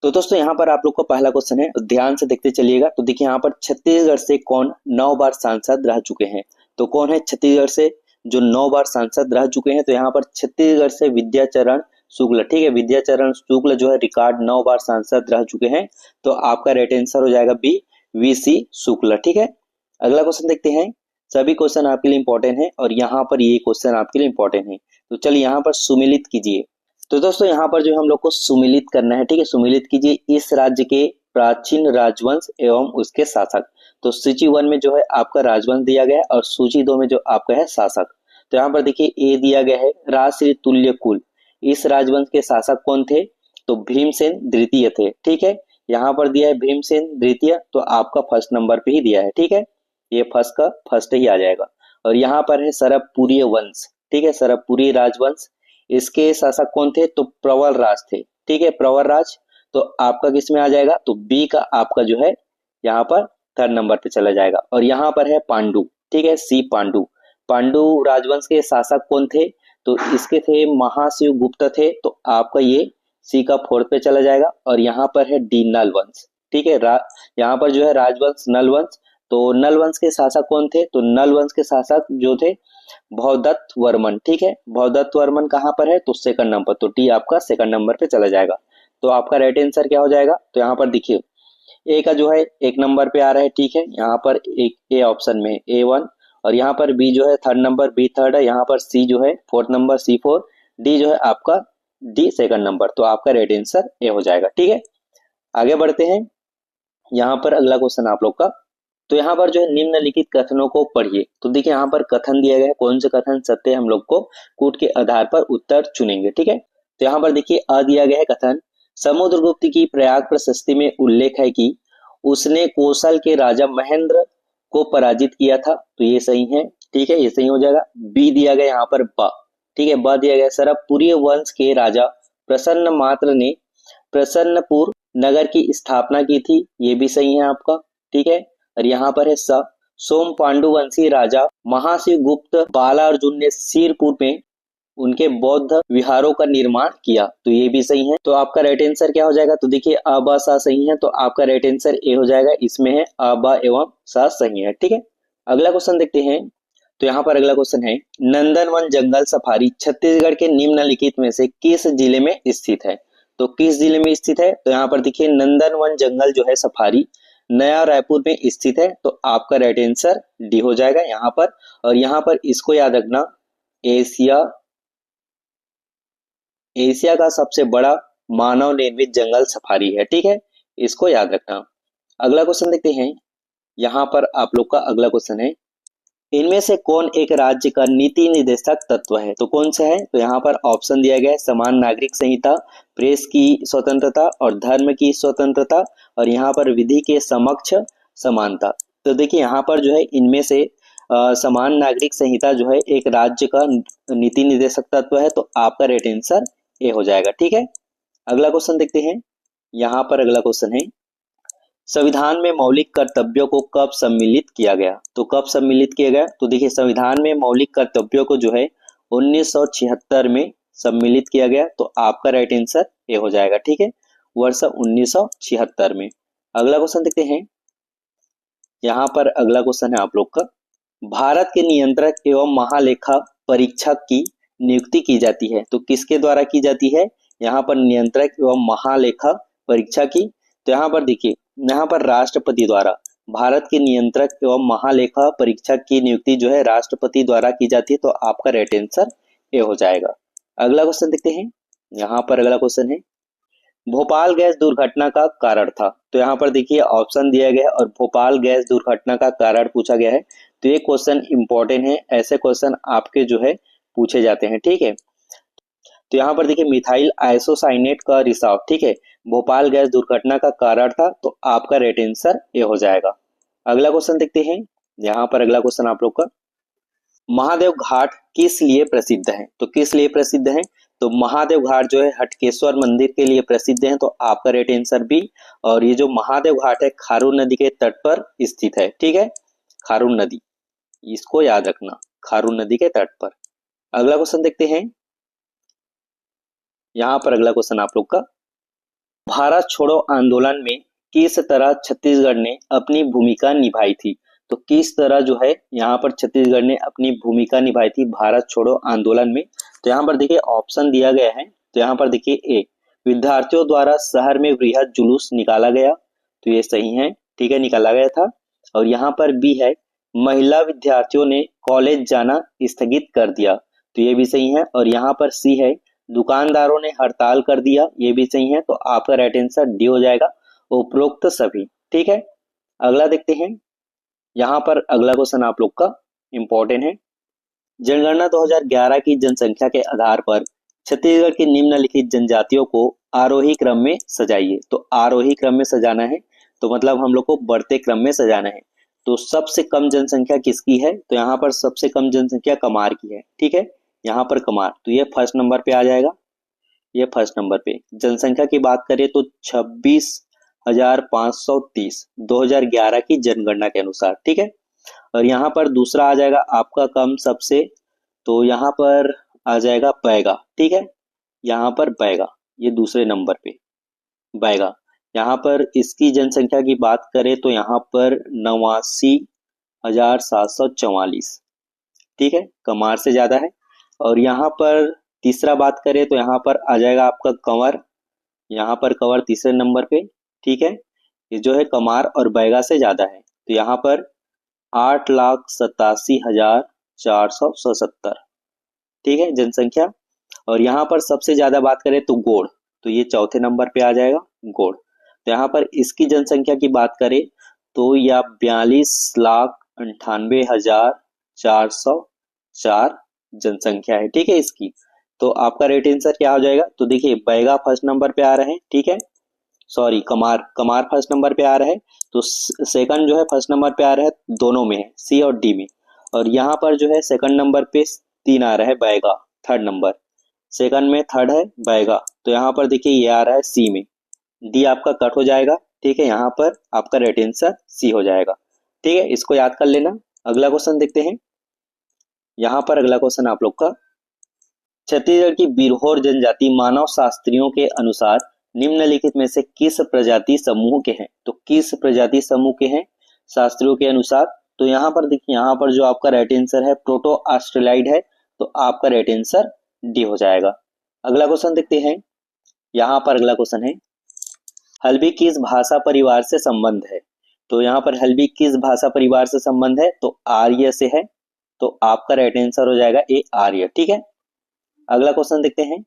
तो दोस्तों यहाँ पर आप लोग का पहला क्वेश्चन है, ध्यान से देखते चलिएगा। तो देखिए यहाँ पर छत्तीसगढ़ से कौन 9 बार सांसद रह चुके हैं। तो कौन है छत्तीसगढ़ से जो 9 बार सांसद रह चुके हैं। तो यहाँ पर छत्तीसगढ़ से विद्याचरण शुक्ल, ठीक है, विद्याचरण शुक्ल जो है रिकॉर्ड 9 बार सांसद रह चुके हैं। तो आपका राइट आंसर हो जाएगा बी, वीसी शुक्ल। ठीक है, अगला क्वेश्चन देखते हैं। सभी क्वेश्चन आपके लिए इंपॉर्टेंट है और यहाँ पर ये क्वेश्चन आपके लिए इंपॉर्टेंट है। तो चलिए यहाँ पर सुमिलित कीजिए। तो दोस्तों यहाँ पर जो हम लोग को सुमिलित करना है, ठीक है, सुमिलित कीजिए इस राज्य के प्राचीन राजवंश एवं उसके शासक। तो सूची 1 में जो है आपका राजवंश दिया गया है और सूची 2 में जो आपका है शासक। तो यहाँ पर देखिए ए दिया गया है राजश्री तुल्य कुल। इस राजवंश के शासक कौन थे। तो भीमसेन द्वितीय थे। ठीक है, यहाँ पर दिया है भीमसेन द्वितीय, तो आपका फर्स्ट नंबर पे ही दिया है। ठीक है, ये फर्स्ट का फर्स्ट ही आ जाएगा। और यहाँ पर है सरबपुरीय वंश, ठीक है, सरबपुरी राजवंश। इसके शासक कौन थे। तो प्रवर राज थे। ठीक है, प्रवर राज। तो आपका किस में आ जाएगा। तो बी का आपका जो है यहाँ पर थर्ड नंबर पे चला जाएगा। और यहाँ पर है पांडु, ठीक है, सी पांडु। पांडु राजवंश के शासक कौन थे। तो इसके थे महाशिव गुप्त थे। तो आपका ये सी का फोर्थ पे चला जाएगा। और यहाँ पर है डी नल वंश। ठीक है, यहाँ पर जो है राजवंश नल वंश। तो नल वंश के शासक कौन थे। तो नल वंश के शासक जो थे भवदत्त वर्मन। ठीक है, भवदत्त वर्मन कहाँ पर है। तो सेकंड नंबर, तो टी आपका सेकंड नंबर पे चला जाएगा। तो आपका राइट आंसर क्या हो जाएगा। तो यहाँ पर देखिए ए का जो है एक नंबर पे आ रहा है। ठीक है, यहाँ पर एक ए ऑप्शन में A1 और यहाँ पर बी जो है थर्ड नंबर, बी थर्ड है। यहाँ पर सी जो है फोर्थ नंबर, C4। डी जो है आपका डी सेकंड नंबर। तो आपका राइट आंसर ए हो जाएगा। ठीक है, आगे बढ़ते हैं। यहाँ पर अगला क्वेश्चन आप लोग का। तो यहाँ पर जो है निम्नलिखित कथनों को पढ़िए। तो देखिए यहाँ पर कथन दिया गया है, कौन से कथन सत्य हम लोग को कूट के आधार पर उत्तर चुनेंगे। ठीक है, तो यहाँ पर देखिए अ दिया गया है कथन, समुद्रगुप्त की प्रयाग प्रशस्ति में उल्लेख है कि उसने कौशल के राजा महेंद्र को पराजित किया था। तो ये सही है। ठीक है, ये सही हो जाएगा। बी दिया गया यहाँ पर ब, ठीक है, ब दिया गया सरबपुरी वंश के राजा प्रसन्न मात्र ने प्रसन्नपुर नगर की स्थापना की थी। ये भी सही है आपका। ठीक है, और यहाँ पर है स, सोम पांडुवंशी राजा महाशिव गुप्त बालार्जुन ने सिरपुर में उनके बौद्ध विहारों का निर्माण किया। तो ये भी सही है। तो आपका राइट आंसर क्या हो जाएगा। तो देखिए अ ब सा सही है। तो आपका राइट आंसर ए हो जाएगा। इसमें है अ ब एवं सा सही है। ठीक है, अगला क्वेश्चन देखते हैं। तो यहाँ पर अगला क्वेश्चन है, नंदनवन जंगल सफारी छत्तीसगढ़ के निम्नलिखित में से किस जिले में स्थित है। तो किस जिले में स्थित है। तो यहाँ पर देखिए नंदनवन जंगल जो है सफारी नया रायपुर में स्थित है। तो आपका राइट आंसर डी हो जाएगा यहाँ पर। और यहाँ पर इसको याद रखना, एशिया का सबसे बड़ा मानव निर्मित जंगल सफारी है। ठीक है, इसको याद रखना। अगला क्वेश्चन देखते हैं। यहाँ पर आप लोग का अगला क्वेश्चन है, इनमें से कौन एक राज्य का नीति निर्देशक तत्व है। तो कौन सा है। तो यहाँ पर ऑप्शन दिया गया है समान नागरिक संहिता, प्रेस की स्वतंत्रता और धर्म की स्वतंत्रता और यहाँ पर विधि के समक्ष समानता। तो देखिए यहाँ पर जो है इनमें से समान नागरिक संहिता जो है एक राज्य का नीति निर्देशक तत्व है। तो आपका राइट आंसर ए हो जाएगा। ठीक है, अगला क्वेश्चन देखते हैं। यहाँ पर अगला क्वेश्चन है, संविधान में मौलिक कर्तव्यों को कब सम्मिलित किया गया। तो कब सम्मिलित किया गया। तो देखिए संविधान में मौलिक कर्तव्यों को जो है 1976 में सम्मिलित किया गया। तो आपका राइट आंसर ए हो जाएगा। ठीक है, वर्ष 1976 में। अगला क्वेश्चन देखते हैं। यहाँ पर अगला क्वेश्चन है आप लोग का, भारत के नियंत्रक एवं महालेखा परीक्षक की नियुक्ति की जाती है। तो किसके द्वारा की जाती है। यहाँ पर नियंत्रक एवं महालेखा परीक्षा की। तो यहाँ पर देखिए यहाँ पर राष्ट्रपति द्वारा भारत के नियंत्रक एवं महालेखा परीक्षक की नियुक्ति जो है राष्ट्रपति द्वारा की जाती है। तो आपका राइट आंसर ए हो जाएगा। अगला क्वेश्चन देखते हैं। यहाँ पर अगला क्वेश्चन है, भोपाल गैस दुर्घटना का कारण था। तो यहाँ पर देखिए ऑप्शन दिया गया है और भोपाल गैस दुर्घटना का कारण पूछा गया है। तो ये क्वेश्चन इंपॉर्टेंट है, ऐसे क्वेश्चन आपके जो है पूछे जाते हैं। ठीक है, तो यहाँ पर देखिए मिथाइल आइसोसाइनेट का रिसाव, ठीक है, भोपाल गैस दुर्घटना का कारण था। तो आपका राइट आंसर ए हो जाएगा। अगला क्वेश्चन देखते हैं। यहाँ पर अगला क्वेश्चन आप लोग का, महादेव घाट किस लिए प्रसिद्ध है। तो किस लिए प्रसिद्ध है। तो महादेव घाट जो है हटकेश्वर मंदिर के लिए प्रसिद्ध है। तो आपका राइट आंसर बी। और ये जो महादेव घाट है खारून नदी के तट पर स्थित है। ठीक है, खारून नदी, इसको याद रखना, खारून नदी के तट पर। अगला क्वेश्चन देखते हैं। यहाँ पर अगला क्वेश्चन आप लोग का, भारत छोड़ो आंदोलन में किस तरह छत्तीसगढ़ ने अपनी भूमिका निभाई थी। तो किस तरह जो है यहाँ पर छत्तीसगढ़ ने अपनी भूमिका निभाई थी भारत छोड़ो आंदोलन में। तो यहाँ पर देखिए ऑप्शन दिया गया है। तो यहाँ पर देखिए ए, विद्यार्थियों द्वारा शहर में वृहद जुलूस निकाला गया, तो ये सही है, ठीक है, निकाला गया था। और यहाँ पर बी है, महिला विद्यार्थियों ने कॉलेज जाना स्थगित कर दिया, तो ये भी सही है। और यहाँ पर सी है, दुकानदारों ने हड़ताल कर दिया, ये भी सही है। तो आपका राइट आंसर डी हो जाएगा, उपरोक्त सभी। ठीक है, अगला देखते हैं। यहाँ पर अगला क्वेश्चन आप लोग का इंपॉर्टेंट है। जनगणना 2011 की जनसंख्या के आधार पर छत्तीसगढ़ की निम्नलिखित जनजातियों को आरोही क्रम में सजाइए। तो आरोही क्रम में सजाना है, तो मतलब हम लोग को बढ़ते क्रम में सजाना है। तो सबसे कम जनसंख्या किसकी है? तो यहाँ पर सबसे कम जनसंख्या कमार की है, ठीक है, यहाँ पर कमार, तो ये फर्स्ट नंबर पे आ जाएगा। ये फर्स्ट नंबर पे जनसंख्या की बात करें तो 26,530 2011 की जनगणना के अनुसार, ठीक है। और यहाँ पर दूसरा आ जाएगा आपका कम सबसे, तो यहाँ पर आ जाएगा बैगा, ठीक है, यहाँ पर बैगा, ये दूसरे नंबर पे बैगा। यहाँ पर इसकी जनसंख्या की बात करें तो यहाँ पर 89,744, ठीक है, कमार से ज्यादा है। और यहाँ पर तीसरा बात करें तो यहाँ पर आ जाएगा आपका कंवर, यहाँ पर कंवर तीसरे नंबर पे, ठीक है, ये जो है कमार और बैगा से ज्यादा है। तो यहाँ पर 8,87,477, ठीक है, जनसंख्या। और यहाँ पर सबसे ज्यादा बात करें तो गोड़, तो ये चौथे नंबर पे आ जाएगा गोड़। तो यहाँ पर इसकी जनसंख्या की बात करें तो यह 42,98,404 जनसंख्या है, ठीक है इसकी। तो आपका राइट आंसर क्या हो जाएगा? तो देखिए बैगा फर्स्ट नंबर पे आ रहे हैं, ठीक है, सॉरी कमार फर्स्ट नंबर पे आ रहा है। तो सेकंड जो है फर्स्ट नंबर पे आ रहा है, दोनों में है, सी और डी में। और यहाँ पर जो है सेकंड नंबर पे 3 आ रहा है बैगा, थर्ड नंबर, सेकंड में थर्ड है बैगा। तो यहाँ पर देखिए ये आ रहा है सी में, डी आपका कट हो जाएगा, ठीक है, यहाँ पर आपका राइट आंसर सी हो जाएगा, ठीक है, इसको याद कर लेना। अगला क्वेश्चन देखते हैं। यहाँ पर अगला क्वेश्चन आप लोग का, छत्तीसगढ़ की बिरहोर जनजाति मानव शास्त्रियों के अनुसार निम्नलिखित में से किस प्रजाति समूह के हैं? तो किस प्रजाति समूह के हैं शास्त्रियों के अनुसार? तो यहाँ पर देखिए, यहाँ पर जो आपका राइट आंसर है प्रोटो ऑस्ट्रेलाइड है, तो आपका राइट आंसर डी हो जाएगा। अगला क्वेश्चन देखते हैं। यहाँ पर अगला क्वेश्चन है, हल्बी किस भाषा परिवार से संबंध है? तो यहाँ पर हल्बी किस भाषा परिवार से संबंध है? तो आर्य से है, तो आपका राइट आंसर हो जाएगा ए आर्य, ठीक है। अगला क्वेश्चन देखते हैं।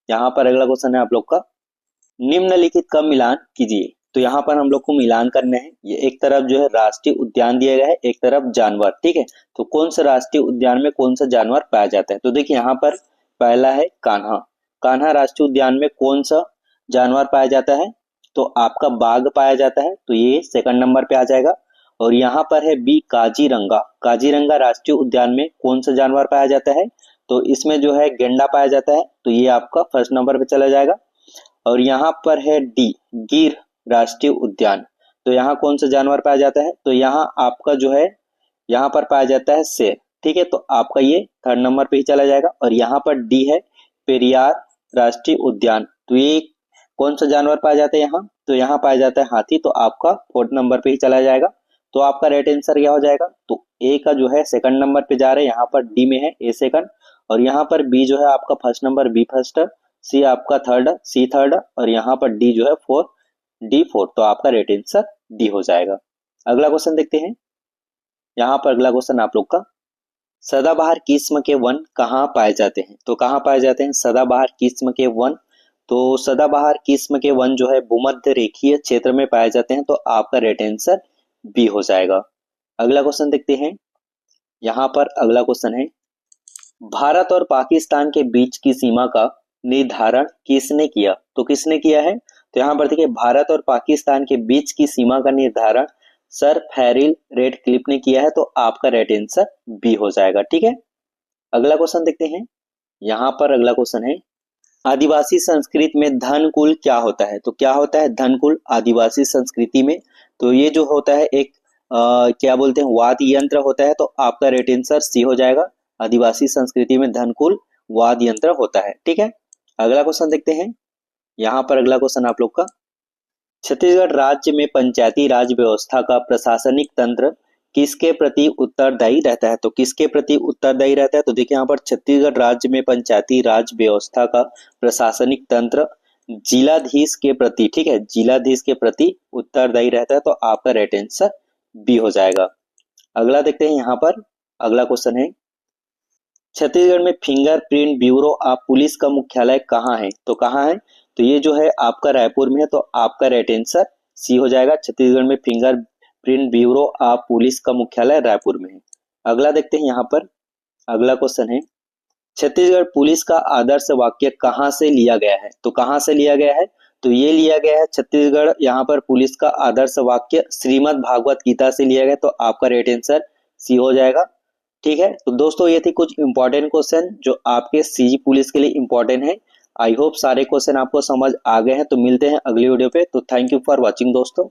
यहाँ पर अगला क्वेश्चन है आप लोग का, निम्नलिखित का मिलान कीजिए। तो यहाँ पर हम लोग को मिलान करना है। ये एक तरफ जो है राष्ट्रीय उद्यान दिया गया है, एक तरफ जानवर, ठीक है। तो कौन सा राष्ट्रीय उद्यान में कौन सा जानवर पाया जाता है? तो देखिए यहाँ पर पहला है कान्हा। कान्हा राष्ट्रीय उद्यान में कौन सा जानवर पाया जाता है? तो आपका बाघ पाया जाता है, तो ये सेकंड नंबर पे आ जाएगा। और यहाँ पर है बी काजीरंगा। काजीरंगा राष्ट्रीय उद्यान में कौन सा जानवर पाया जाता है? तो इसमें जो है गेंडा पाया जाता है, तो ये आपका फर्स्ट नंबर पे चला जाएगा। और यहाँ पर है डी गिर राष्ट्रीय उद्यान, तो यहाँ कौन सा जानवर पाया जाता है? तो यहाँ आपका जो है यहाँ पर पाया जाता है शेर, ठीक है, तो आपका ये थर्ड नंबर पे ही चला जाएगा। और यहाँ पर डी है पेरियार राष्ट्रीय उद्यान, तो ये कौन सा जानवर पाया जाता है यहाँ? तो यहाँ पाया जाता है हाथी, तो आपका फोर्थ नंबर पे ही चला जाएगा। तो आपका राइट आंसर क्या हो जाएगा? तो ए का जो है सेकंड नंबर पे जा रहे हैं, यहाँ पर डी में है ए सेकंड, और यहाँ पर बी जो है आपका फर्स्ट नंबर, बी फर्स्ट, सी आपका थर्ड, सी थर्ड, और यहाँ पर डी जो है फोर्थ, डी फोर्थ, तो आपका राइट आंसर डी हो जाएगा। अगला क्वेश्चन देखते हैं। यहाँ पर अगला क्वेश्चन आप लोग का, सदाबहार किस्म के वन कहाँ पाए जाते हैं? तो कहाँ पाए जाते हैं सदाबहार किस्म के वन? तो सदाबहार किस्म के वन जो है भूमध्य रेखीय क्षेत्र में पाए जाते हैं, तो आपका राइट आंसर बी हो जाएगा। अगला क्वेश्चन देखते हैं। यहाँ पर अगला क्वेश्चन है, भारत और पाकिस्तान के बीच की सीमा का निर्धारण किसने किया? तो किसने किया है? तो यहाँ पर देखिए भारत और पाकिस्तान के बीच की सीमा का निर्धारण सर फेरिल रेडक्लिफ ने किया है, तो आपका राइट आंसर बी हो जाएगा, ठीक है। अगला क्वेश्चन देखते हैं। यहाँ पर अगला क्वेश्चन है, आदिवासी संस्कृति में धन कुल क्या होता है? तो क्या होता है धन कुल आदिवासी संस्कृति में? तो ये जो होता है एक क्या बोलते हैं वाद्य यंत्र होता है, तो आपका राइट आंसर सी हो जाएगा। आदिवासी संस्कृति में धन कुल वाद्य यंत्र होता है, ठीक है। अगला क्वेश्चन देखते हैं। यहाँ पर अगला क्वेश्चन आप लोग का, छत्तीसगढ़ राज्य में पंचायती राज व्यवस्था का प्रशासनिक तंत्र किसके प्रति उत्तरदायी रहता है? तो किसके प्रति उत्तरदायी रहता है? तो देखिए यहाँ पर छत्तीसगढ़ राज्य में पंचायती राज व्यवस्था का प्रशासनिक तंत्र जिलाधीश के प्रति, ठीक है, जिलाधीश के प्रति उत्तरदायी रहता है। तो आपका राइट आंसर बी हो जाएगा। अगला देखते हैं यहाँ पर, अगला क्वेश्चन है, छत्तीसगढ़ में फिंगरप्रिंट ब्यूरो ऑफ पुलिस का मुख्यालय कहाँ है? तो कहाँ है? तो ये जो है आपका रायपुर में है। तो आपका राइट आंसर सी हो जाएगा। छत्तीसगढ़ में फिंगरप्रिंट ब्यूरो ऑफ पुलिस का मुख्यालय रायपुर में है। अगला देखते हैं यहाँ पर, अगला क्वेश्चन है, छत्तीसगढ़ पुलिस का आदर्श वाक्य कहाँ से लिया गया है? तो कहाँ से लिया गया है? तो ये लिया गया है छत्तीसगढ़ यहाँ पर पुलिस का आदर्श वाक्य श्रीमद् भागवत गीता से लिया गया। तो आपका राइट आंसर सी हो जाएगा। ठीक है, तो दोस्तों ये थी कुछ इंपॉर्टेंट क्वेश्चन जो आपके सीजी पुलिस के लिए इंपॉर्टेंट है। आई होप सारे क्वेश्चन आपको समझ आ गए हैं। तो मिलते हैं अगली वीडियो पे। तो थैंक यू फॉर वॉचिंग दोस्तों।